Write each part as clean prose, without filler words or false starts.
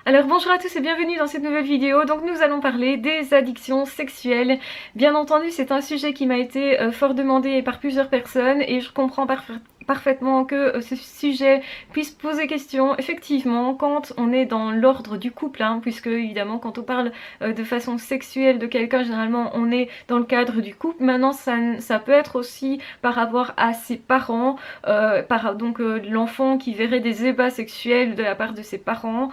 Alors bonjour à tous et bienvenue dans cette nouvelle vidéo. Donc nous allons parler des addictions sexuelles. Bien entendu, c'est un sujet qui m'a été fort demandé par plusieurs personnes et je comprends parfaitement que ce sujet puisse poser question. Effectivement, quand on est dans l'ordre du couple, puisque évidemment quand on parle de façon sexuelle de quelqu'un, généralement on est dans le cadre du couple. Maintenant ça peut être aussi par rapport à ses parents, l'enfant qui verrait des ébats sexuels de la part de ses parents.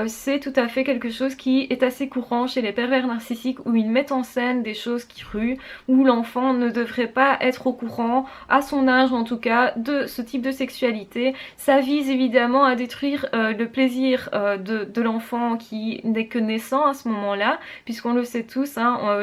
C'est tout à fait quelque chose qui est assez courant chez les pervers narcissiques où ils mettent en scène des choses qui ruent, où l'enfant ne devrait pas être au courant, à son âge en tout cas, de ce type de sexualité. Ça vise évidemment à détruire le plaisir de l'enfant qui n'est que naissant à ce moment-là, puisqu'on le sait tous,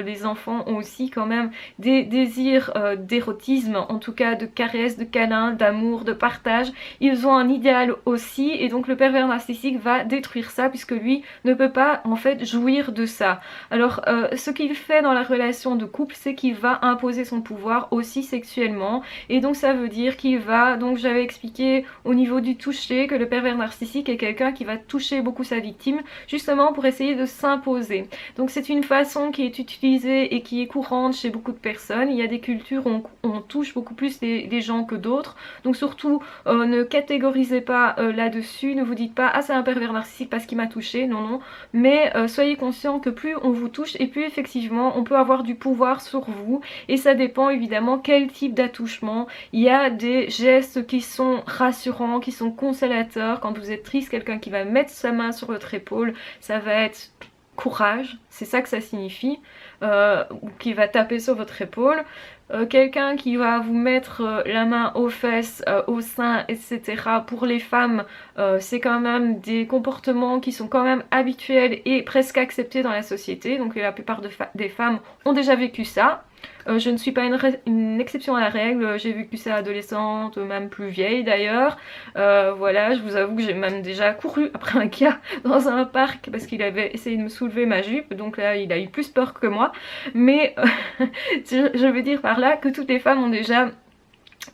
les enfants ont aussi quand même des désirs d'érotisme, en tout cas de caresses, de câlins, d'amour, de partage. Ils ont un idéal aussi et donc le pervers narcissique va détruire ça puisque lui ne peut pas en fait jouir de ça. Alors ce qu'il fait dans la relation de couple, c'est qu'il va imposer son pouvoir aussi sexuellement et donc ça veut dire qu'il va, donc j'avais expliqué au niveau du toucher que le pervers narcissique est quelqu'un qui va toucher beaucoup sa victime justement pour essayer de s'imposer. Donc c'est une façon qui est utilisée et qui est courante chez beaucoup de personnes. Il y a des cultures où on touche beaucoup plus les gens que d'autres, donc surtout ne catégorisez pas là-dessus, ne vous dites pas ah c'est un pervers narcissique parce qu'il m'a touché, non non, mais soyez conscient que plus on vous touche et plus effectivement on peut avoir du pouvoir sur vous et ça dépend évidemment quel type d'attouchement. Il y a des gestes qui sont rassurants, qui sont consolateurs. Quand vous êtes triste, quelqu'un qui va mettre sa main sur votre épaule, ça va être courage, c'est ça que ça signifie, ou qui va taper sur votre épaule. Quelqu'un qui va vous mettre la main aux fesses, au sein, etc. Pour les femmes, c'est quand même des comportements qui sont quand même habituels et presque acceptés dans la société. Donc la plupart des femmes ont déjà vécu ça. Je ne suis pas une exception à la règle, j'ai vécu ça adolescente, même plus vieille d'ailleurs. Voilà, je vous avoue que j'ai même déjà couru après un gars dans un parc parce qu'il avait essayé de me soulever ma jupe, donc là il a eu plus peur que moi. Mais je veux dire par là que toutes les femmes ont déjà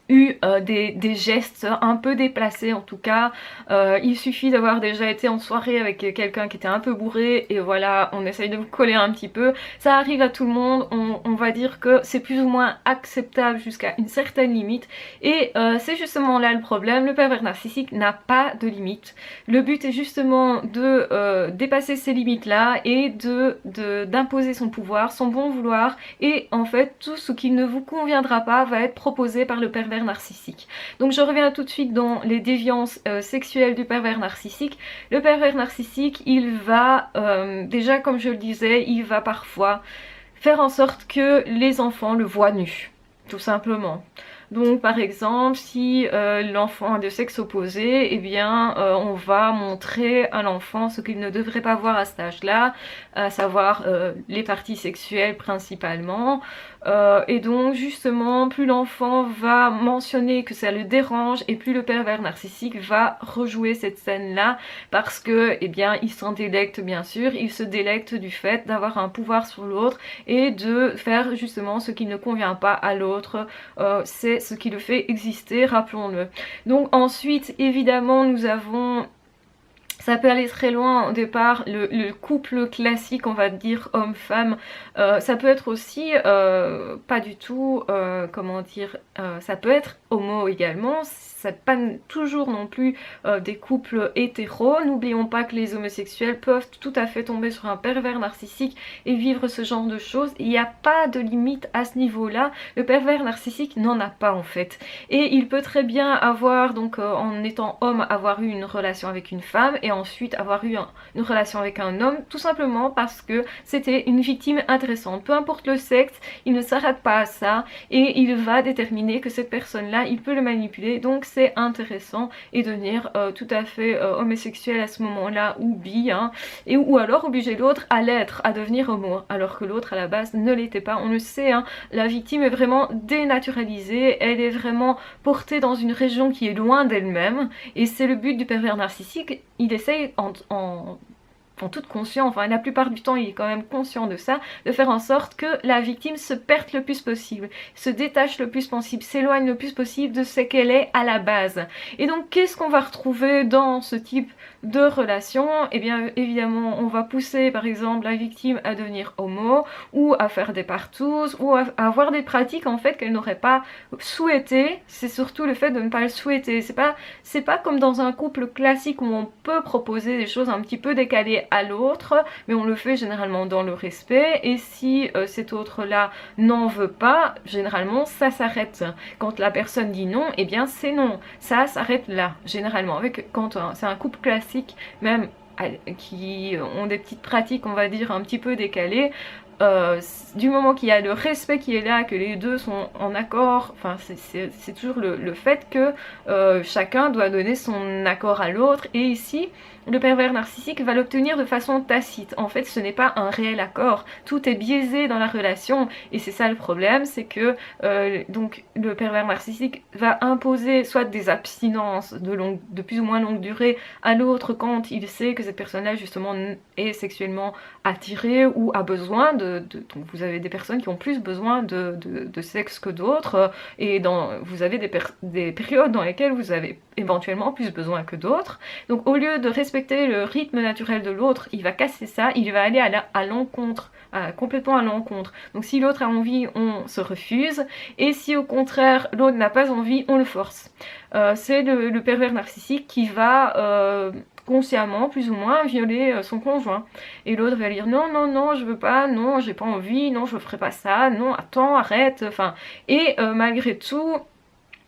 eu des gestes un peu déplacés en tout cas. Il suffit d'avoir déjà été en soirée avec quelqu'un qui était un peu bourré et voilà, on essaye de vous coller un petit peu. Ça arrive à tout le monde, on va dire que c'est plus ou moins acceptable jusqu'à une certaine limite et c'est justement là le problème. Le pervers narcissique n'a pas de limite. Le but est justement de dépasser ces limites là et d'imposer son pouvoir, son bon vouloir, et en fait tout ce qui ne vous conviendra pas va être proposé par le pervers narcissique. Donc je reviens tout de suite dans les déviances sexuelles du pervers narcissique. Le pervers narcissique, il va, déjà comme je le disais, il va parfois faire en sorte que les enfants le voient nu, tout simplement. Donc par exemple, si l'enfant est de sexe opposé, eh bien on va montrer à l'enfant ce qu'il ne devrait pas voir à cet âge-là, à savoir les parties sexuelles principalement. Et donc justement, plus l'enfant va mentionner que ça le dérange et plus le pervers narcissique va rejouer cette scène-là parce que, eh bien, il s'en délecte bien sûr, il se délecte du fait d'avoir un pouvoir sur l'autre et de faire justement ce qui ne convient pas à l'autre. C'est ce qui le fait exister, rappelons-le. Donc ensuite, évidemment, nous avons... Ça peut aller très loin au départ, le couple classique, on va dire homme-femme. Ça peut être aussi pas du tout, comment dire, ça peut être homo également. C'est pas toujours non plus des couples hétéros. N'oublions pas que les homosexuels peuvent tout à fait tomber sur un pervers narcissique et vivre ce genre de choses. Il n'y a pas de limite à ce niveau-là. Le pervers narcissique n'en a pas en fait. Et il peut très bien avoir, donc en étant homme, avoir eu une relation avec une femme et ensuite avoir eu une relation avec un homme, tout simplement parce que c'était une victime intéressante. Peu importe le sexe, il ne s'arrête pas à ça et il va déterminer que cette personne-là, il peut le manipuler, donc c'est intéressant et devenir tout à fait homosexuel à ce moment-là ou bi, et ou alors obliger l'autre à l'être, à devenir homo, alors que l'autre à la base ne l'était pas. On le sait, la victime est vraiment dénaturalisée, elle est vraiment portée dans une région qui est loin d'elle-même et c'est le but du pervers narcissique. Il essaye en toute conscience, enfin la plupart du temps il est quand même conscient de ça, de faire en sorte que la victime se perde le plus possible, se détache le plus possible, s'éloigne le plus possible de ce qu'elle est à la base. Et donc qu'est-ce qu'on va retrouver dans ce type de relation? Eh bien évidemment on va pousser par exemple la victime à devenir homo, ou à faire des partous, ou à avoir des pratiques en fait qu'elle n'aurait pas souhaité. C'est surtout le fait de ne pas le souhaiter. C'est pas comme dans un couple classique où on peut proposer des choses un petit peu décalées à l'autre, mais on le fait généralement dans le respect, et si cet autre-là n'en veut pas, généralement ça s'arrête. Quand la personne dit non, eh bien c'est non. Ça s'arrête là, généralement. Quand c'est un couple classique, même qui ont des petites pratiques, on va dire, un petit peu décalées, du moment qu'il y a le respect qui est là, que les deux sont en accord, enfin c'est toujours le fait que chacun doit donner son accord à l'autre, et ici le pervers narcissique va l'obtenir de façon tacite. En fait ce n'est pas un réel accord, tout est biaisé dans la relation, et c'est ça le problème, c'est que donc le pervers narcissique va imposer soit des abstinences de plus ou moins longue durée à l'autre quand il sait que cette personne là justement est sexuellement attirée ou a besoin donc vous avez des personnes qui ont plus besoin de sexe que d'autres, et vous avez des périodes dans lesquelles vous avez éventuellement plus besoin que d'autres. Donc au lieu de respecter le rythme naturel de l'autre, il va casser ça, il va aller à l'encontre, complètement à l'encontre. Donc si l'autre a envie, on se refuse, et si au contraire l'autre n'a pas envie, on le force. C'est le pervers narcissique qui va consciemment, plus ou moins, violer son conjoint. Et l'autre va dire non, non, non, je veux pas, non, j'ai pas envie, non, je ferai pas ça, non, attends, arrête, enfin. Et malgré tout,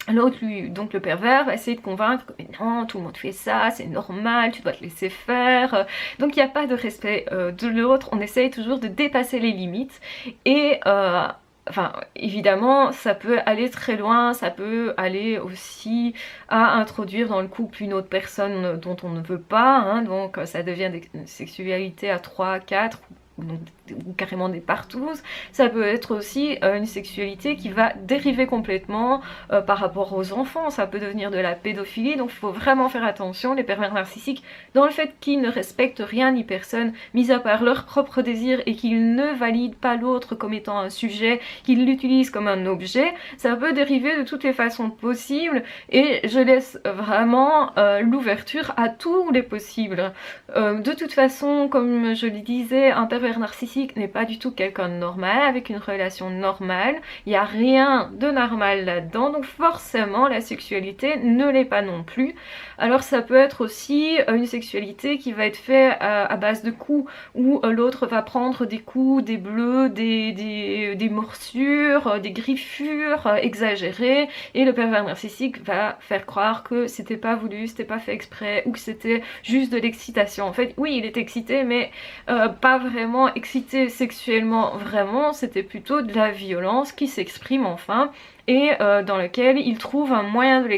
l'autre, lui, donc le pervers, va essayer de convaincre que mais non, tout le monde fait ça, c'est normal, tu dois te laisser faire. Donc il n'y a pas de respect de l'autre, on essaye toujours de dépasser les limites, et enfin, évidemment, ça peut aller très loin, ça peut aller aussi à introduire dans le couple une autre personne dont on ne veut pas, hein, donc ça devient des sexualités à 3, 4, ou carrément des partous. Ça peut être aussi une sexualité qui va dériver complètement par rapport aux enfants, ça peut devenir de la pédophilie, donc il faut vraiment faire attention, les pervers narcissiques, dans le fait qu'ils ne respectent rien ni personne, mis à part leur propre désir, et qu'ils ne valident pas l'autre comme étant un sujet, qu'ils l'utilisent comme un objet. Ça peut dériver de toutes les façons possibles, et je laisse vraiment l'ouverture à tous les possibles. De toute façon, comme je le disais, un pervers narcissique n'est pas du tout quelqu'un de normal, avec une relation normale, il n'y a rien de normal là-dedans, donc forcément la sexualité ne l'est pas non plus. Alors ça peut être aussi une sexualité qui va être faite à base de coups, où l'autre va prendre des coups, des bleus, des morsures, des griffures exagérées, et le pervers narcissique va faire croire que c'était pas voulu, c'était pas fait exprès, ou que c'était juste de l'excitation. En fait, oui, il est excité, mais pas vraiment excité sexuellement, vraiment, c'était plutôt de la violence qui s'exprime enfin, et dans lequel il trouve un moyen de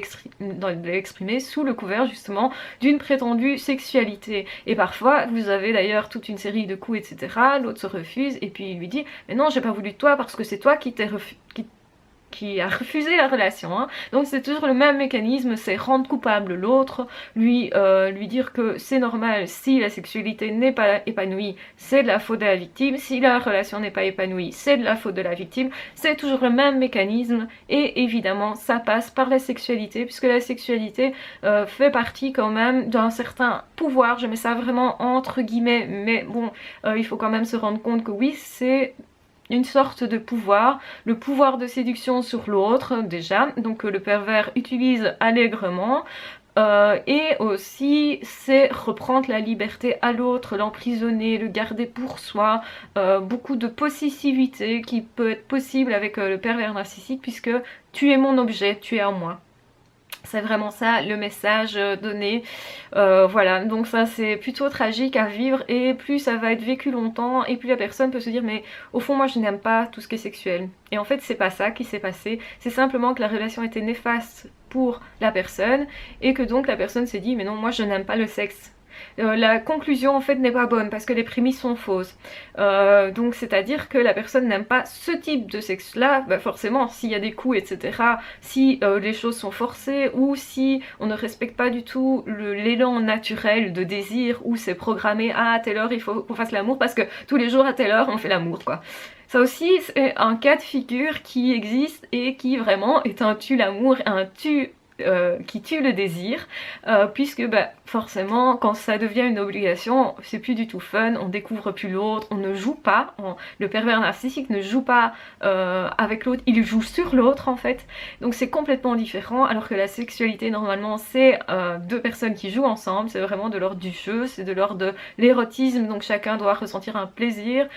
l'exprimer sous le couvert justement d'une prétendue sexualité. Et parfois, vous avez d'ailleurs toute une série de coups, etc. L'autre se refuse, et puis il lui dit « Mais non, j'ai pas voulu de toi parce que c'est toi qui a refusé la relation, hein. » Donc c'est toujours le même mécanisme, c'est rendre coupable l'autre, lui dire que c'est normal, si la sexualité n'est pas épanouie, c'est de la faute de la victime, si la relation n'est pas épanouie, c'est de la faute de la victime. C'est toujours le même mécanisme, et évidemment ça passe par la sexualité, puisque la sexualité fait partie quand même d'un certain pouvoir, je mets ça vraiment entre guillemets, mais bon, il faut quand même se rendre compte que oui, c'est une sorte de pouvoir, le pouvoir de séduction sur l'autre déjà, donc le pervers utilise allègrement, et aussi c'est reprendre la liberté à l'autre, l'emprisonner, le garder pour soi, beaucoup de possessivité qui peut être possible avec le pervers narcissique, puisque tu es mon objet, tu es à moi. C'est vraiment ça le message donné, voilà, donc ça c'est plutôt tragique à vivre, et plus ça va être vécu longtemps, et plus la personne peut se dire mais au fond moi je n'aime pas tout ce qui est sexuel. Et en fait c'est pas ça qui s'est passé, c'est simplement que la relation était néfaste pour la personne, et que donc la personne s'est dit mais non, moi je n'aime pas le sexe. La conclusion en fait n'est pas bonne parce que les prémices sont fausses. Donc c'est-à-dire que la personne n'aime pas ce type de sexe là, bah forcément s'il y a des coups etc, si les choses sont forcées ou si on ne respecte pas du tout l'élan naturel de désir où c'est programmé à telle heure il faut qu'on fasse l'amour parce que tous les jours à telle heure on fait l'amour quoi. Ça aussi c'est un cas de figure qui existe et qui vraiment est un tue l'amour, un tue qui tue le désir, puisque bah, forcément quand ça devient une obligation c'est plus du tout fun, on découvre plus l'autre, on ne joue pas, le pervers narcissique ne joue pas avec l'autre, il joue sur l'autre en fait, donc c'est complètement différent, alors que la sexualité normalement c'est deux personnes qui jouent ensemble, c'est vraiment de l'ordre du jeu, c'est de l'ordre de l'érotisme, donc chacun doit ressentir un plaisir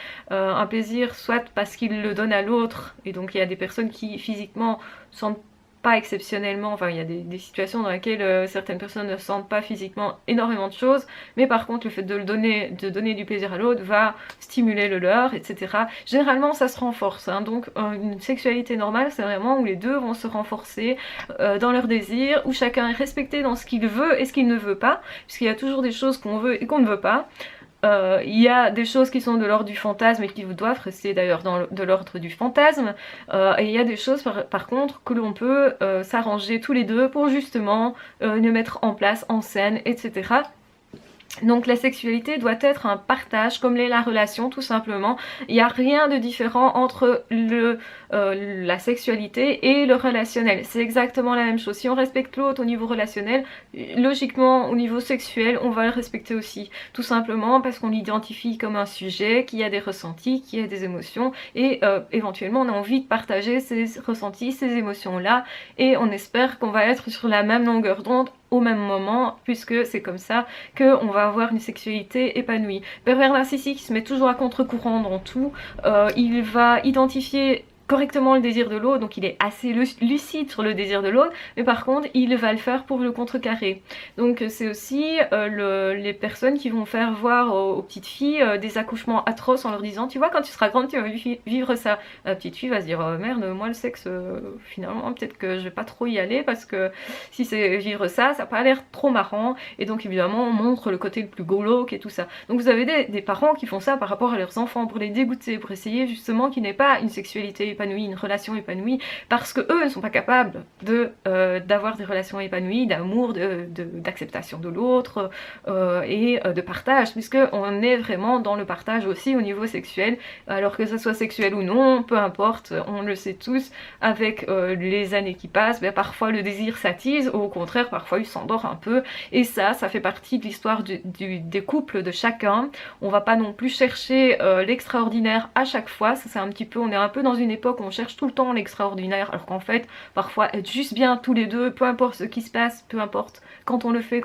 soit parce qu'il le donne à l'autre, et donc il y a des personnes qui physiquement sentent pas exceptionnellement, enfin il y a des situations dans lesquelles certaines personnes ne sentent pas physiquement énormément de choses, mais par contre le fait de donner du plaisir à l'autre va stimuler le leur, etc. Généralement ça se renforce, hein, donc une sexualité normale c'est vraiment où les deux vont se renforcer dans leur désir, où chacun est respecté dans ce qu'il veut et ce qu'il ne veut pas, puisqu'il y a toujours des choses qu'on veut et qu'on ne veut pas. Il y a des choses qui sont de l'ordre du fantasme et qui doivent rester d'ailleurs de l'ordre du fantasme, et il y a des choses par contre que l'on peut s'arranger tous les deux pour justement les mettre en place, en scène, etc. Donc la sexualité doit être un partage, comme l'est la relation tout simplement. Il n'y a rien de différent entre la sexualité et le relationnel. C'est exactement la même chose. Si on respecte l'autre au niveau relationnel, logiquement au niveau sexuel, on va le respecter aussi. Tout simplement parce qu'on l'identifie comme un sujet, qui a des ressentis, qui a des émotions, et éventuellement on a envie de partager ces ressentis, ces émotions-là, et on espère qu'on va être sur la même longueur d'onde au même moment, puisque c'est comme ça qu'on va avoir une sexualité épanouie. Pervers narcissique se met toujours à contre-courant dans tout, il va identifier correctement le désir de l'autre, donc il est assez lucide sur le désir de l'autre, mais par contre il va le faire pour le contrecarrer. Donc c'est aussi les personnes qui vont faire voir aux petites filles des accouchements atroces en leur disant tu vois quand tu seras grande tu vas vivre ça. La petite fille va se dire merde moi le sexe finalement peut-être que je vais pas trop y aller parce que si c'est vivre ça ça n'a pas l'air trop marrant, et donc évidemment on montre le côté le plus glauque et tout ça. Donc vous avez des parents qui font ça par rapport à leurs enfants pour les dégoûter, pour essayer justement qu'il n'ait pas une sexualité épanouie, une relation épanouie, parce que eux ne sont pas capables d'avoir des relations épanouies, d'amour, d'acceptation de l'autre et de partage, puisque on est vraiment dans le partage aussi au niveau sexuel, alors que ça soit sexuel ou non, peu importe, on le sait tous, avec les années qui passent, ben, parfois le désir s'attise, ou au contraire parfois il s'endort un peu, et ça fait partie de l'histoire des couples de chacun. On va pas non plus chercher l'extraordinaire à chaque fois, ça c'est un petit peu, on est un peu dans une époque où on cherche tout le temps l'extraordinaire, alors qu'en fait parfois être juste bien tous les deux, peu importe ce qui se passe, peu importe quand on le fait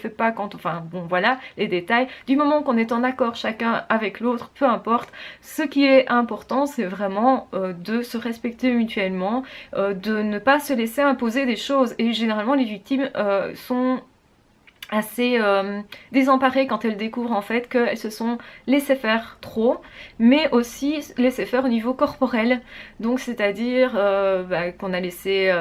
pas, enfin bon voilà les détails, du moment qu'on est en accord chacun avec l'autre, peu importe, ce qui est important c'est vraiment de se respecter mutuellement, de ne pas se laisser imposer des choses, et généralement les victimes sont assez désemparées quand elles découvrent en fait qu'elles se sont laissées faire trop, mais aussi laissées faire au niveau corporel, donc c'est-à-dire qu'on a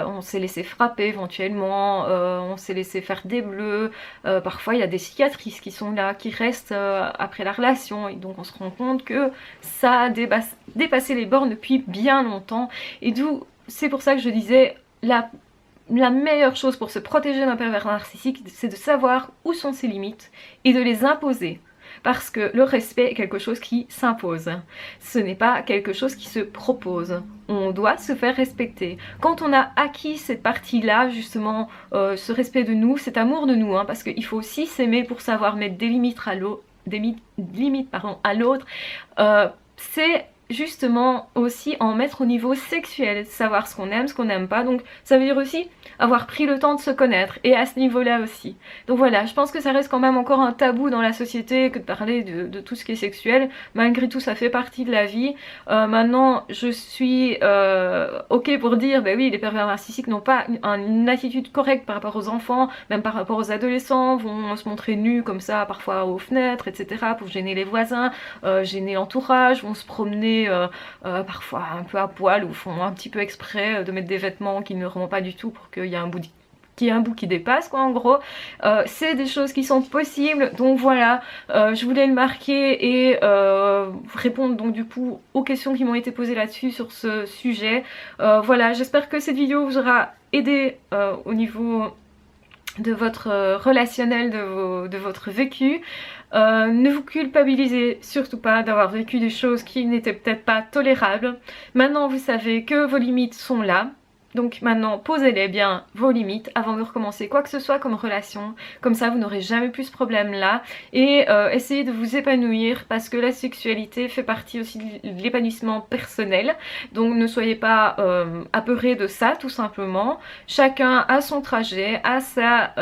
on s'est laissé frapper éventuellement, on s'est laissé faire des bleus, parfois il y a des cicatrices qui sont là, qui restent après la relation, et donc on se rend compte que ça a dépassé les bornes depuis bien longtemps, et d'où c'est pour ça que je disais la meilleure chose pour se protéger d'un pervers narcissique, c'est de savoir où sont ses limites et de les imposer. Parce que le respect est quelque chose qui s'impose. Ce n'est pas quelque chose qui se propose. On doit se faire respecter. Quand on a acquis cette partie-là, justement, ce respect de nous, cet amour de nous, hein, parce qu'il faut aussi s'aimer pour savoir mettre des limites à l'autre, à l'autre, c'est justement aussi en mettre au niveau sexuel, savoir ce qu'on aime, ce qu'on n'aime pas, donc ça veut dire aussi avoir pris le temps de se connaître, et à ce niveau-là aussi. Donc voilà, je pense que ça reste quand même encore un tabou dans la société que de parler de tout ce qui est sexuel, malgré tout ça fait partie de la vie. Maintenant je suis ok pour dire, ben oui les pervers narcissiques n'ont pas une attitude correcte par rapport aux enfants, même par rapport aux adolescents, vont se montrer nus comme ça parfois aux fenêtres, etc. pour gêner les voisins, gêner l'entourage, vont se promener parfois un peu à poil, ou font un petit peu exprès de mettre des vêtements qui ne remontent pas du tout pour qu'il y ait un bout qu'il y ait un bout qui dépasse quoi en gros. C'est des choses qui sont possibles, donc voilà, je voulais le marquer et répondre donc du coup aux questions qui m'ont été posées là-dessus sur ce sujet. Voilà, j'espère que cette vidéo vous aura aidé au niveau de votre relationnel, de votre vécu. Ne vous culpabilisez surtout pas d'avoir vécu des choses qui n'étaient peut-être pas tolérables. Maintenant vous savez que vos limites sont là. Donc maintenant posez-les bien vos limites avant de recommencer quoi que ce soit comme relation. Comme ça vous n'aurez jamais plus ce problème là. Et essayez de vous épanouir parce que la sexualité fait partie aussi de l'épanouissement personnel. Donc ne soyez pas apeurés de ça tout simplement. Chacun a son trajet, a sa...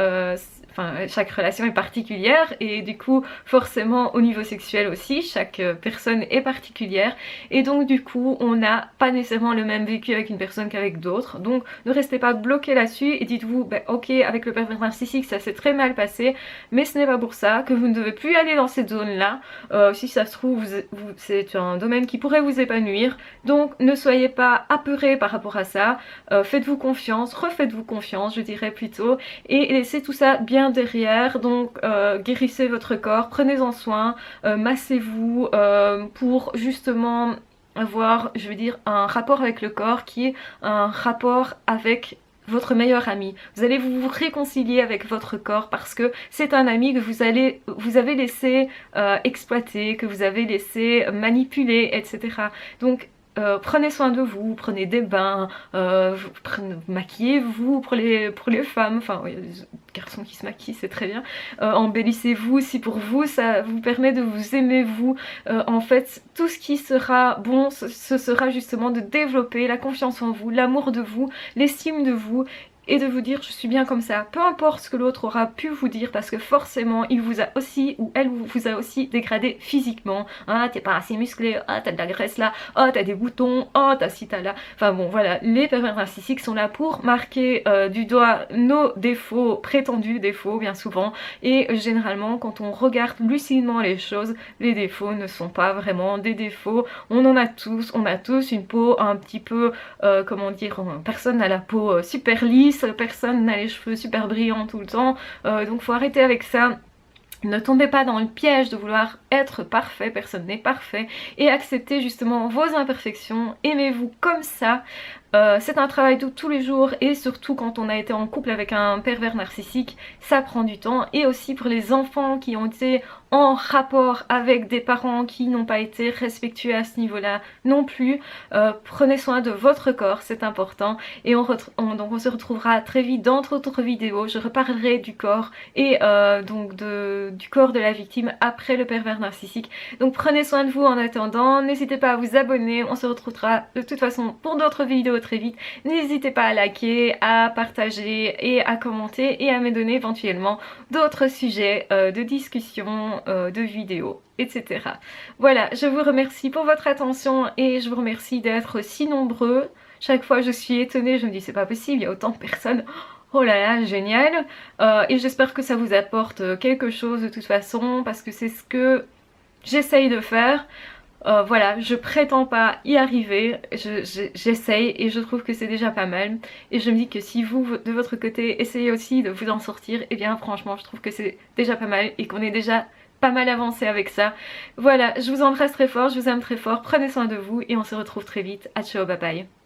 Enfin, chaque relation est particulière et du coup forcément au niveau sexuel aussi chaque personne est particulière et donc du coup on n'a pas nécessairement le même vécu avec une personne qu'avec d'autres, donc ne restez pas bloqué là-dessus et dites-vous ben, ok, avec le pervers narcissique ça s'est très mal passé mais ce n'est pas pour ça que vous ne devez plus aller dans cette zone là. Si ça se trouve c'est un domaine qui pourrait vous épanouir, donc ne soyez pas apeurés par rapport à ça. Faites-vous confiance, refaites-vous confiance je dirais plutôt, et laissez tout ça bien derrière. Donc guérissez votre corps, prenez-en soin, massez-vous pour justement avoir, je veux dire, un rapport avec le corps qui est un rapport avec votre meilleur ami. Vous allez vous réconcilier avec votre corps parce que c'est un ami que vous avez laissé exploiter, que vous avez laissé manipuler, etc. Donc prenez soin de vous, prenez des bains, maquillez-vous pour les femmes, enfin il y a des garçons qui se maquillent, c'est très bien, embellissez-vous si pour vous ça vous permet de vous aimer vous. En fait tout ce qui sera bon ce sera justement de développer la confiance en vous, l'amour de vous, l'estime de vous et de vous dire je suis bien comme ça, peu importe ce que l'autre aura pu vous dire parce que forcément il vous a aussi ou elle vous a aussi dégradé physiquement. Ah t'es pas assez musclé, ah t'as de la graisse là, ah t'as des boutons, ah t'as ci t'as là. Enfin bon voilà, les pervers narcissiques sont là pour marquer du doigt nos défauts, prétendus défauts bien souvent, et généralement quand on regarde lucidement les choses, les défauts ne sont pas vraiment des défauts. On en a tous, on a tous une peau un petit peu comment dire, personne n'a la peau super lisse, personne n'a les cheveux super brillants tout le temps, donc faut arrêter avec ça. Ne tombez pas dans le piège de vouloir être parfait, personne n'est parfait, et acceptez justement vos imperfections, aimez-vous comme ça. C'est un travail de tous les jours et surtout quand on a été en couple avec un pervers narcissique, ça prend du temps. Et aussi pour les enfants qui ont été en rapport avec des parents qui n'ont pas été respectueux à ce niveau-là non plus, prenez soin de votre corps, c'est important. Et donc on se retrouvera très vite dans d'autres vidéos. Je reparlerai du corps et donc du corps de la victime après le pervers narcissique. Donc prenez soin de vous en attendant, n'hésitez pas à vous abonner, on se retrouvera de toute façon pour d'autres vidéos très vite. N'hésitez pas à liker, à partager et à commenter et à me donner éventuellement d'autres sujets de discussion, de vidéos, etc. Voilà, je vous remercie pour votre attention et je vous remercie d'être si nombreux. Chaque fois je suis étonnée, je me dis c'est pas possible, il y a autant de personnes. Oh là là, génial. Et j'espère que ça vous apporte quelque chose de toute façon parce que c'est ce que j'essaye de faire. Voilà, je prétends pas y arriver, j'essaye et je trouve que c'est déjà pas mal. Et je me dis que si vous, de votre côté, essayez aussi de vous en sortir, et bien franchement, je trouve que c'est déjà pas mal et qu'on est déjà pas mal avancé avec ça. Voilà, je vous embrasse très fort, je vous aime très fort, prenez soin de vous et on se retrouve très vite. À ciao, bye bye.